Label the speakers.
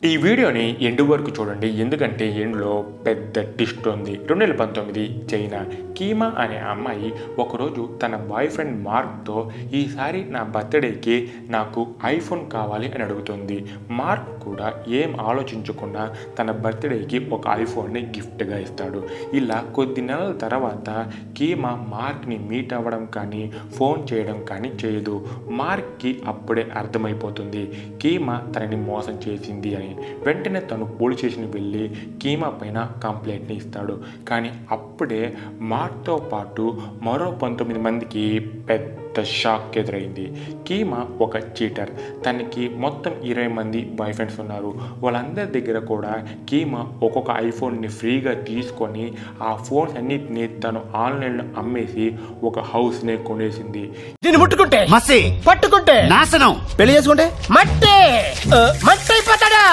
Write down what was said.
Speaker 1: ఈ వీడియోని ఎండ్ వరకు చూడండి, ఎందుకంటే ఎండ్లో పెద్ద ట్విస్ట్ ఉంది. 2019 చైనా. కీమా అనే అమ్మాయి ఒకరోజు తన బాయ్ ఫ్రెండ్ మార్క్తో ఈసారి నా బర్త్డేకి నాకు ఐఫోన్ కావాలి అని అడుగుతుంది. మార్క్ కూడా ఏం ఆలోచించకుండా తన బర్త్డేకి ఒక ఐఫోన్ని గిఫ్ట్గా ఇస్తాడు. ఇలా కొద్ది నెలల తర్వాత కీమా మార్క్ని మీట్ అవ్వడం కానీ ఫోన్ చేయడం కానీ చేయదు. మార్క్కి అప్పుడే అర్థమైపోతుంది కీమా తనని మోసం చేసింది అని. వెంటనే తను పోలీస్ స్టేషన్కి వెళ్ళి కీమా పైన కంప్లైంట్ని ఇస్తాడు. కానీ అప్పుడే మార్క్తో పాటు మరో 19 మందికి పెద్ద షాక్ ఎదురైంది. కీమా ఒక చీటర్. తనకి మొత్తం 20 మంది బాయ్ ఫ్రెండ్స్ ఉన్నారు. వాళ్ళందరి దగ్గర కూడా కీమా ఒక్కొక్క ఐఫోన్ని ఫ్రీగా తీసుకొని ఆ ఫోన్స్ అన్నిటిని తను ఆన్లైన్లో అమ్మేసి ఒక హౌస్ని కొనేసింది.
Speaker 2: దీన్ని ముట్టుకుంటే మసి, పట్టుకుంటే నాశనం, పెళ్లి చేసుకుంటే మట్టి అయిపోతాడా.